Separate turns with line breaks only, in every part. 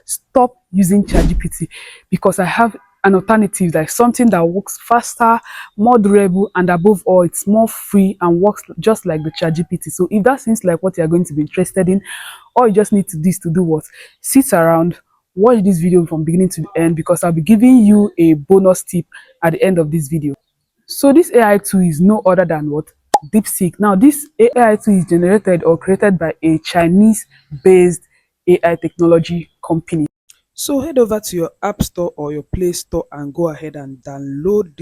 stop using ChatGPT because I have an alternative, like something that works faster, more durable, and above all, it's more free and works just like the ChatGPT. So if that seems like what you're going to be interested in, all you just need to do is to do what? Sit around, watch this video from beginning to the end because I'll be giving you a bonus tip at the end of this video. So this AI tool is no other than what? DeepSeek. Now this AI tool is generated or created by a Chinese-based AI technology company.
So head over to your app store or your play store and go ahead and download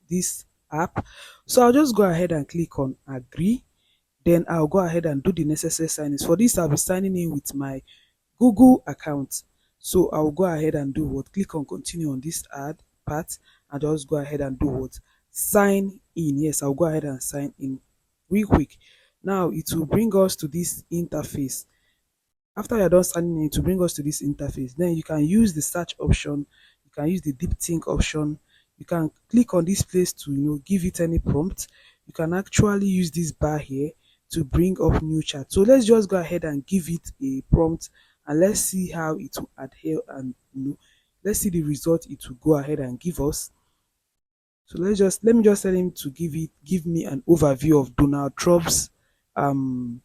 this app. So I'll just go ahead and click on agree. Then I'll go ahead and do the necessary signings. For this, I'll be signing in with my Google account. So I'll go ahead and do what? Click on continue on this ad part and just go ahead and do what? Sign in. Yes, I'll go ahead and sign in real quick. Now it will bring us to this interface. After you're done signing in, to bring us to this interface, then you can use the search option, you can use the deep think option, you can click on this place to give it any prompt. You can actually use this bar here to bring up new chat. So let's just go ahead and give it a prompt and let's see how it will adhere and let's see the result it will go ahead and give us. So let me just tell him to give me an overview of Donald Trump's um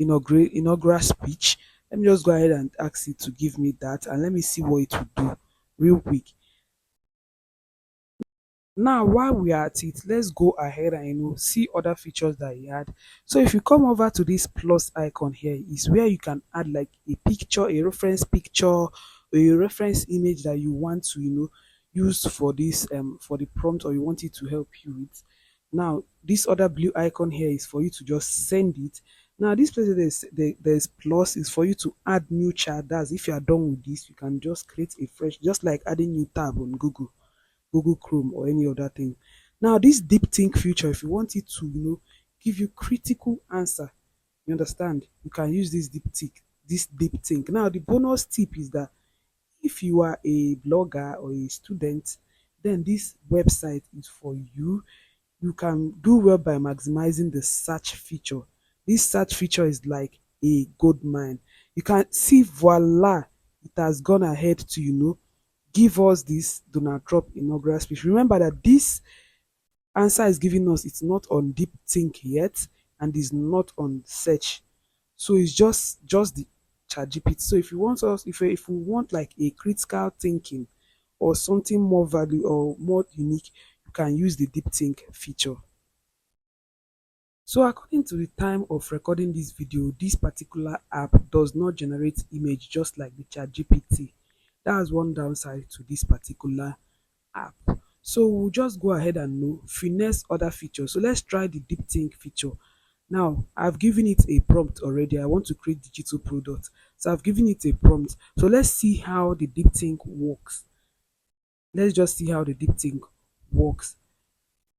inaugural speech. Let me just go ahead and ask it to give me that and let me see what it will do real quick. Now while we are at it, let's go ahead and see other features that he had. So if you come over to this plus icon here, is where you can add like a picture, a reference picture, or a reference image that you want to use for this for the prompt, or you want it to help you with. Now this other blue icon here is for you to just send it. Now this place there's plus is for you to add new chat. That's if you are done with this, you can just create a fresh, just like adding new tab on Google Chrome or any other thing. Now this deep think feature, if you want it to give you critical answer, you understand, you can use this deep think. Now the bonus tip is that if you are a blogger or a student, then this website is for you. You can do well by maximizing the search feature. This search feature is like a gold mine. You can see, voila, it has gone ahead to give us this Donald Trump inaugural speech. Remember that this answer is giving us, it's not on deep think yet and is not on search. So it's just the chat GPT. So if you want us, if we want like a critical thinking or something more value or more unique, you can use the deep think feature. So according to the time of recording this video, this particular app does not generate image just like the chat GPT. That's one downside to this particular app. So we'll just go ahead and finesse other features. So let's try the deep think feature. Now I've given it a prompt already. I want to create digital product. So I've given it a prompt. So let's see how the deep think works. Let's just see how the deep think works.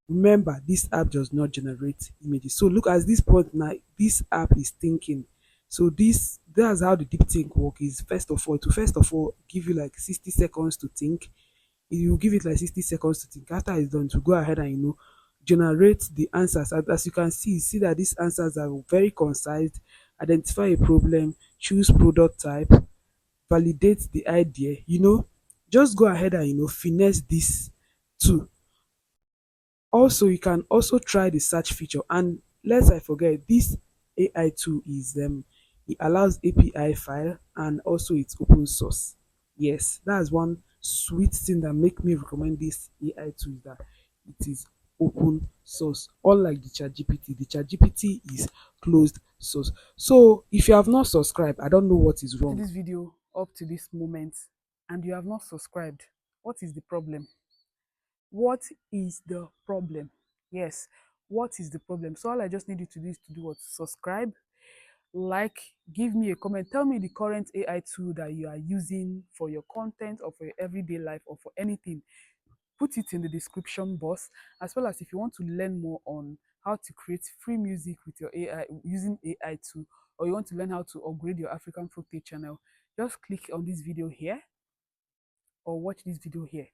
Remember, this app does not generate images. So look, at this point now, this app is thinking. So that's how the deep think work is. First of all give you like 60 seconds to think. You give it like 60 seconds to think. After it's done, to go ahead and generate the answers. As you can see that these answers are very concise. Identify a problem, choose product type, validate the idea. Just go ahead and finesse this too. Also, you can also try the search feature, and lest I forget, this AI tool is it allows API file and also it's open source. Yes, that's one sweet thing that make me recommend this AI tool, is that it is open source. Unlike the ChatGPT is closed source. So if you have not subscribed, I don't know what is wrong.
This video up to this moment and you have not subscribed, what is the problem? What is the problem? Yes, what is the problem? So all I just need you to do is to do what? Subscribe, like, give me a comment, tell me the current AI tool that you are using for your content or for your everyday life or for anything. Put it in the description box, as well as if you want to learn more on how to create free music with your AI using AI tool, or you want to learn how to upgrade your African Folktale channel, just click on this video here or watch this video here.